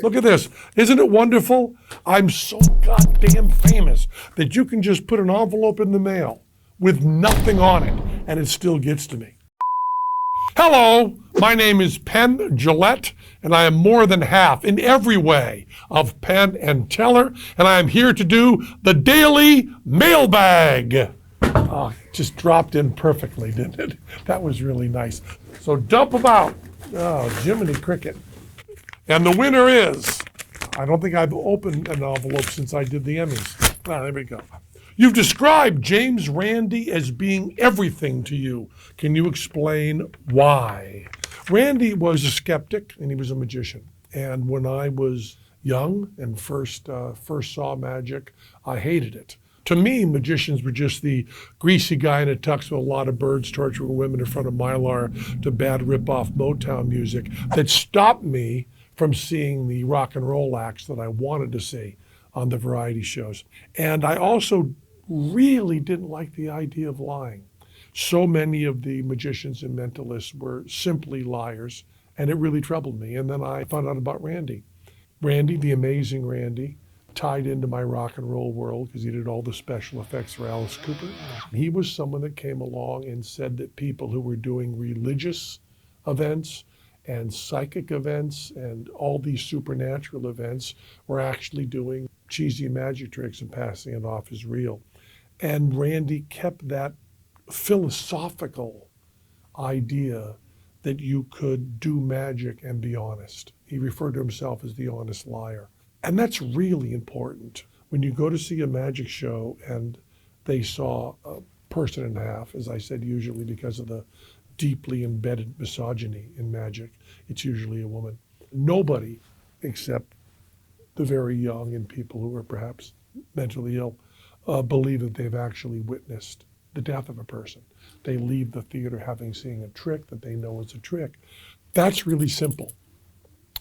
Look at this. Isn't it wonderful? I'm so goddamn famous that you can just put an envelope in the mail with nothing on it, and it still gets to me. Hello, my name is Penn Jillette, and I am more than half, in every way, of Penn and Teller, and I am here to do the Daily Mailbag. Oh, it just dropped in perfectly, didn't it? That was really nice. So dump them out. Oh, Jiminy Cricket. And the winner is, I don't think I've opened an envelope since I did the Emmys. Ah, there we go. You've described James Randi as being everything to you. Can you explain why? Randi was a skeptic and he was a magician. And when I was young and first saw magic, I hated it. To me, magicians were just the greasy guy in a tux with a lot of birds torturing women in front of Mylar to bad rip-off Motown music that stopped me from seeing the rock and roll acts that I wanted to see on the variety shows. And I also really didn't like the idea of lying. So many of the magicians and mentalists were simply liars, and it really troubled me. And then I found out about Randi. Randi, the amazing Randi, tied into my rock and roll world because he did all the special effects for Alice Cooper. He was someone that came along and said that people who were doing religious events and psychic events and all these supernatural events were actually doing cheesy magic tricks and passing it off as real. And Randi kept that philosophical idea that you could do magic and be honest. He referred to himself as the honest liar. And that's really important. When you go to see a magic show and they saw a person in half, as I said, usually because of the deeply embedded misogyny in magic, it's usually a woman. Nobody, except the very young and people who are perhaps mentally ill, believe that they've actually witnessed the death of a person. They leave the theater having seen a trick that they know is a trick. That's really simple.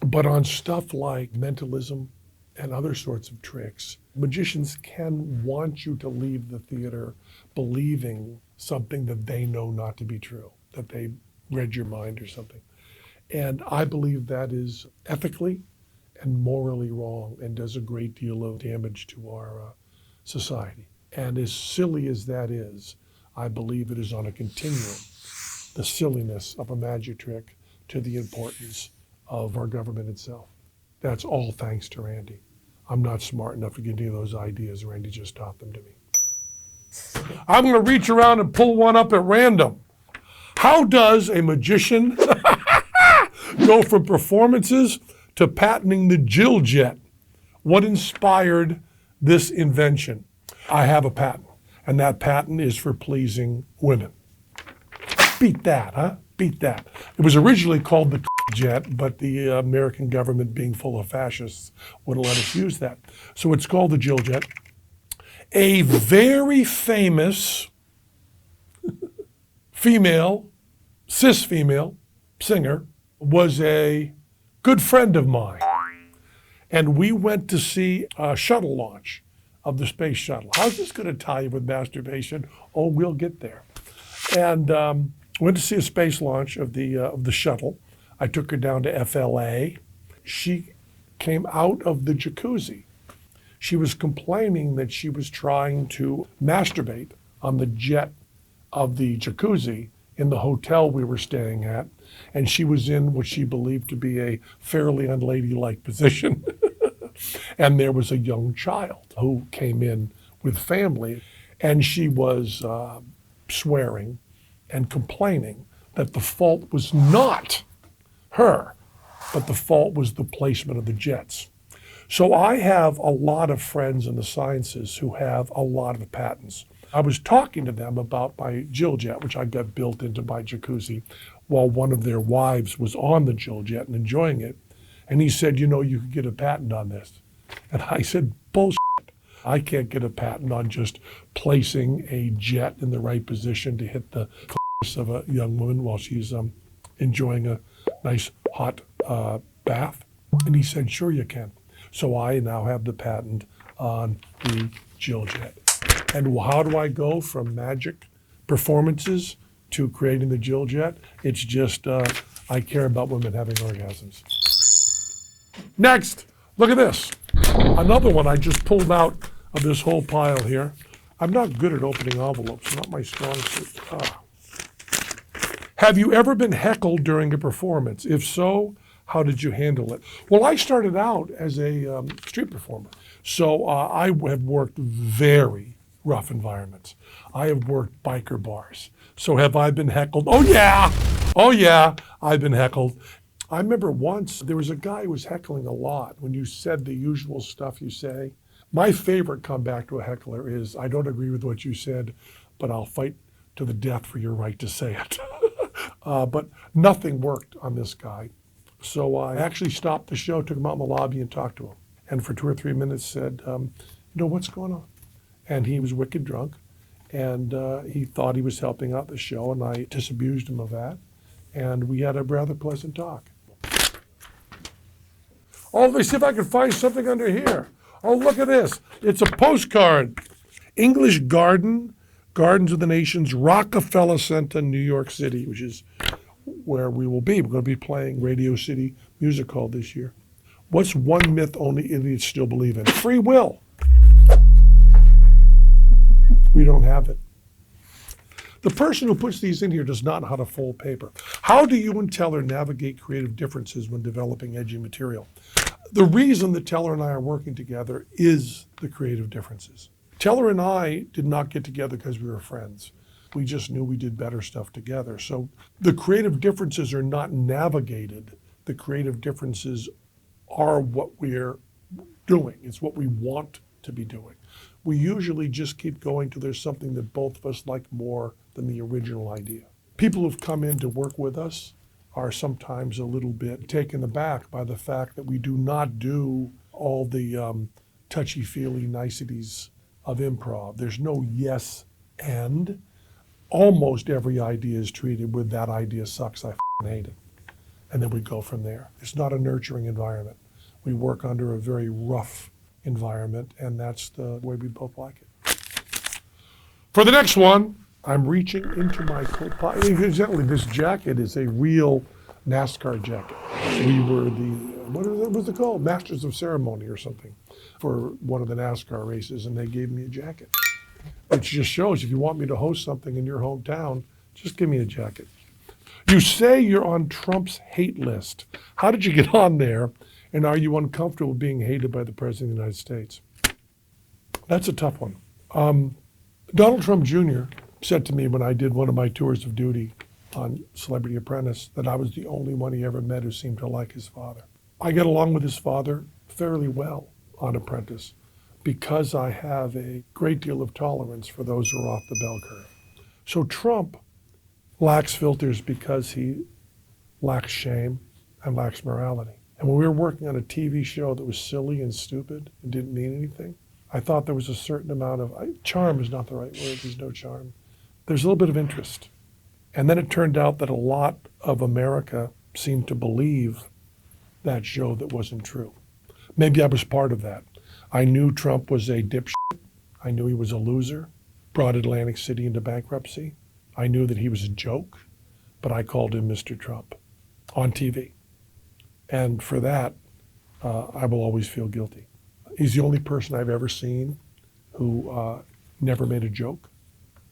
But on stuff like mentalism and other sorts of tricks, magicians can want you to leave the theater believing something that they know not to be true, that they read your mind or something. And I believe that is ethically and morally wrong and does a great deal of damage to our society. And as silly as that is, I believe it is on a continuum, the silliness of a magic trick to the importance of our government itself. That's all thanks to Randi. I'm not smart enough to get any of those ideas. Randi just taught them to me. I'm going to reach around and pull one up at random. How does a magician go from performances to patenting the Jillette? What inspired this invention? I have a patent, and that patent is for pleasing women. Beat that, huh? Beat that. It was originally called the jet, but the American government, being full of fascists, wouldn't let us use that. So it's called the Jillette. A very famous female, cis female singer was a good friend of mine. And we went to see a shuttle launch of the space shuttle. How's this going to tie you with masturbation? Oh, we'll get there. And went to see a space launch of the shuttle. I took her down to FLA. She came out of the jacuzzi. She was complaining that she was trying to masturbate on the jet of the jacuzzi in the hotel we were staying at, and she was in what she believed to be a fairly unladylike position. And there was a young child who came in with family, and she was swearing and complaining that the fault was not her, but the fault was the placement of the jets. So I have a lot of friends in the sciences who have a lot of patents. I was talking to them about my Jillette, which I got built into my jacuzzi, while one of their wives was on the Jillette and enjoying it. And he said, you know, you could get a patent on this. And I said, bullshit. I can't get a patent on just placing a jet in the right position to hit the clitoris of a young woman while she's enjoying a nice hot bath. And he said, sure you can. So I now have the patent on the Jillette. And how do I go from magic performances to creating the Jillette? It's just, I care about women having orgasms. Next, look at this. Another one I just pulled out of this whole pile here. I'm not good at opening envelopes, not my strong suit. Have you ever been heckled during a performance? If so, how did you handle it? Well, I started out as a street performer. So I have worked very rough environments. I have worked biker bars. So have I been heckled? Oh yeah, I've been heckled. I remember once there was a guy who was heckling a lot when you said the usual stuff you say. My favorite comeback to a heckler is, I don't agree with what you said, but I'll fight to the death for your right to say it. But nothing worked on this guy. So I actually stopped the show, took him out in the lobby and talked to him. And for 2 or 3 minutes said, what's going on? And he was wicked drunk. And he thought he was helping out the show, and I disabused him of that. And we had a rather pleasant talk. Oh, let me see if I can find something under here. Oh, look at this. It's a postcard. English Gardens of the Nations, Rockefeller Center, New York City, which is where we will be. We're going to be playing Radio City Music Hall this year. What's one myth only idiots still believe in? Free will. We don't have it. The person who puts these in here does not know how to fold paper. How do you and Teller navigate creative differences when developing edgy material? The reason that Teller and I are working together is the creative differences. Teller and I did not get together because we were friends. We just knew we did better stuff together. So the creative differences are not navigated. The creative differences are what we're doing. It's what we want to be doing. We usually just keep going till there's something that both of us like more than the original idea. People who've come in to work with us are sometimes a little bit taken aback by the fact that we do not do all the touchy-feely niceties of improv. There's no yes and. Almost every idea is treated with that idea sucks, I hate it. And then we go from there. It's not a nurturing environment. We work under a very rough environment, and that's the way we both like it. For the next one, I'm reaching into my coat pocket. Incidentally, this jacket is a real NASCAR jacket. We were what was it called? Masters of Ceremony or something for one of the NASCAR races, and they gave me a jacket. Which just shows if you want me to host something in your hometown, just give me a jacket. You say you're on Trump's hate list. How did you get on there? And are you uncomfortable being hated by the President of the United States? That's a tough one. Donald Trump Jr. said to me when I did one of my tours of duty on Celebrity Apprentice that I was the only one he ever met who seemed to like his father. I get along with his father fairly well on Apprentice because I have a great deal of tolerance for those who are off the bell curve. So Trump lacks filters because he lacks shame and lacks morality. And when we were working on a TV show that was silly and stupid and didn't mean anything, I thought there was a certain amount of, charm is not the right word, there's no charm. There's a little bit of interest. And then it turned out that a lot of America seemed to believe that show that wasn't true. Maybe I was part of that. I knew Trump was a dipshit. I knew he was a loser, brought Atlantic City into bankruptcy. I knew that he was a joke, but I called him Mr. Trump on TV. And for that, I will always feel guilty. He's the only person I've ever seen who never made a joke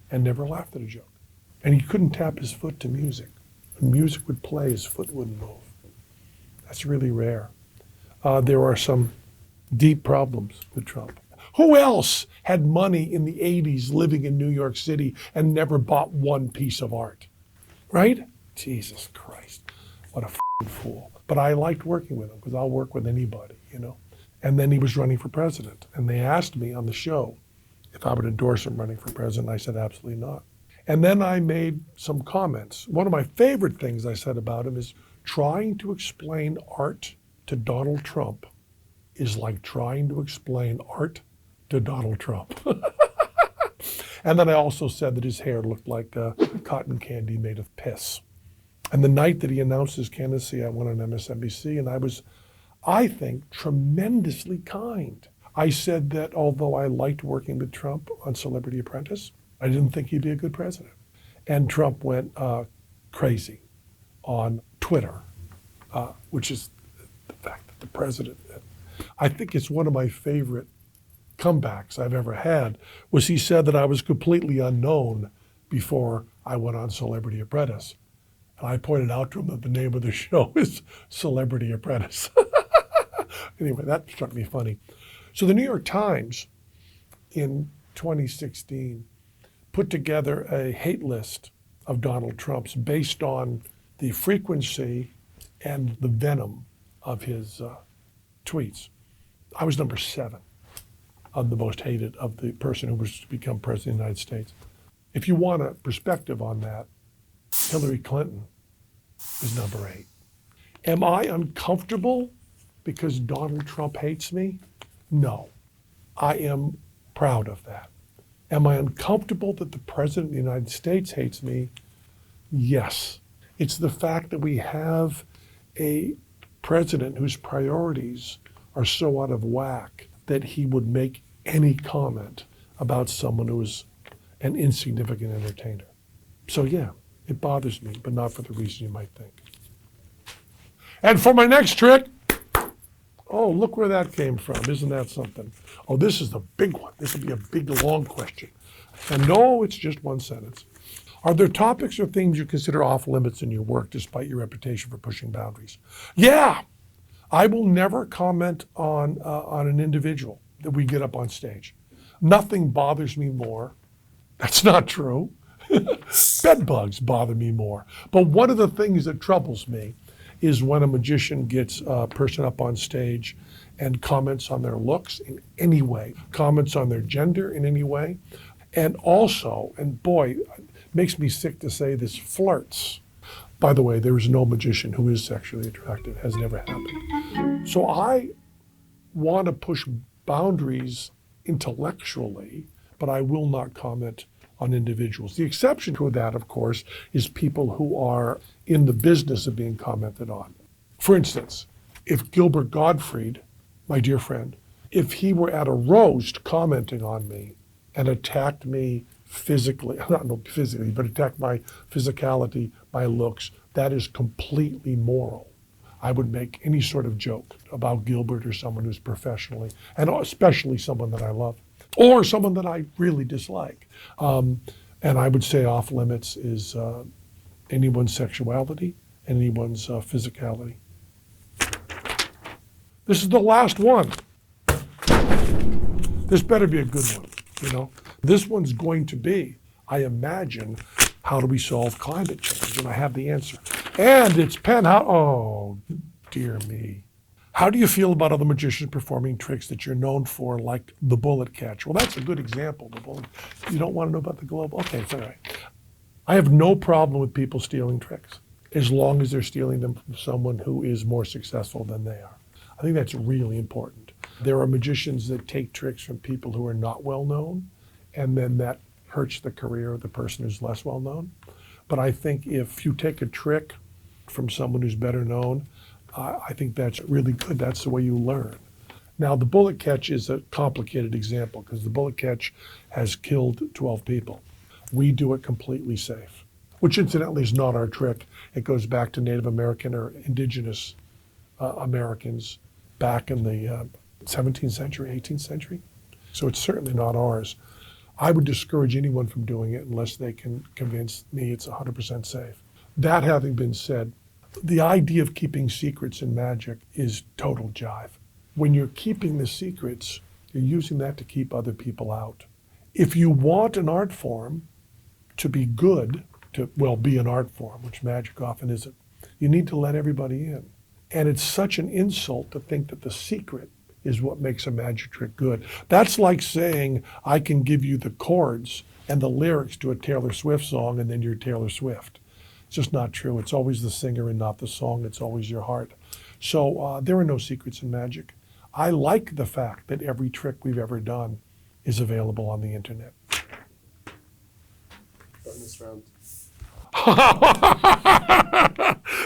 and never laughed at a joke. And he couldn't tap his foot to music. When music would play, his foot wouldn't move. That's really rare. There are some deep problems with Trump. Who else had money in the 80s living in New York City and never bought one piece of art? Right? Jesus Christ, what a f***ing fool. But I liked working with him because I'll work with anybody, you know. And then he was running for president. And they asked me on the show if I would endorse him running for president. I said, absolutely not. And then I made some comments. One of my favorite things I said about him is trying to explain art to Donald Trump is like trying to explain art to Donald Trump. And then I also said that his hair looked like cotton candy made of piss. And the night that he announced his candidacy, I went on MSNBC, and I was, I think, tremendously kind. I said that although I liked working with Trump on Celebrity Apprentice, I didn't think he'd be a good president. And Trump went crazy on Twitter, which is the fact that the president. I think it's one of my favorite comebacks I've ever had, was he said that I was completely unknown before I went on Celebrity Apprentice. And I pointed out to him that the name of the show is Celebrity Apprentice. Anyway, that struck me funny. So the New York Times in 2016 put together a hate list of Donald Trump's based on the frequency and the venom of his tweets. I was number 7 of the most hated of the person who was to become president of the United States. If you want a perspective on that, Hillary Clinton is number 8. Am I uncomfortable because Donald Trump hates me? No. I am proud of that. Am I uncomfortable that the President of the United States hates me? Yes. It's the fact that we have a president whose priorities are so out of whack that he would make any comment about someone who is an insignificant entertainer. So yeah, it bothers me, but not for the reason you might think. And for my next trick, oh, look where that came from. Isn't that something? Oh, this is the big one. This will be a big, long question. And no, it's just one sentence. Are there topics or themes you consider off limits in your work despite your reputation for pushing boundaries? Yeah, I will never comment on an individual that we get up on stage. Nothing bothers me more. That's not true. Bed bugs bother me more. But one of the things that troubles me is when a magician gets a person up on stage and comments on their looks in any way, comments on their gender in any way, and also, and boy, it makes me sick to say this, flirts. By the way, there is no magician who is sexually attracted. It has never happened. So I want to push boundaries intellectually, but I will not comment on individuals. The exception to that, of course, is people who are in the business of being commented on. For instance, if Gilbert Gottfried, my dear friend, if he were at a roast commenting on me and attacked me physically, not physically, but attacked my physicality, my looks, that is completely moral. I would make any sort of joke about Gilbert or someone who's professionally, and especially someone that I love, or someone that I really dislike. And I would say off limits is anyone's sexuality, anyone's physicality. This is the last one. This better be a good one, you know. This one's going to be, I imagine, how do we solve climate change? And I have the answer. And it's Penn, oh, dear me. How do you feel about other magicians performing tricks that you're known for, like the bullet catch? Well, that's a good example. The bullet. You don't want to know about the globe? Okay, it's all right. I have no problem with people stealing tricks, as long as they're stealing them from someone who is more successful than they are. I think that's really important. There are magicians that take tricks from people who are not well known, and then that hurts the career of the person who's less well known. But I think if you take a trick from someone who's better known, I think that's really good. That's the way you learn. Now, the bullet catch is a complicated example because the bullet catch has killed 12 people. We do it completely safe, which incidentally is not our trick. It goes back to Native American or indigenous Americans back in the 17th century, 18th century. So it's certainly not ours. I would discourage anyone from doing it unless they can convince me it's 100% safe. That having been said, the idea of keeping secrets in magic is total jive. When you're keeping the secrets, you're using that to keep other people out. If you want an art form to be good, to, well, be an art form, which magic often isn't, you need to let everybody in. And it's such an insult to think that the secret is what makes a magic trick good. That's like saying, I can give you the chords and the lyrics to a Taylor Swift song and then you're Taylor Swift. It's just not true. It's always the singer and not the song. It's always your heart. So there are no secrets in magic. I like the fact that every trick we've ever done is available on the internet. Bonus round.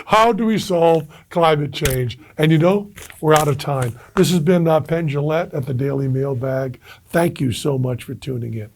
How do we solve climate change? And you know, we're out of time. This has been Penn Jillette at the Daily Mailbag. Thank you so much for tuning in.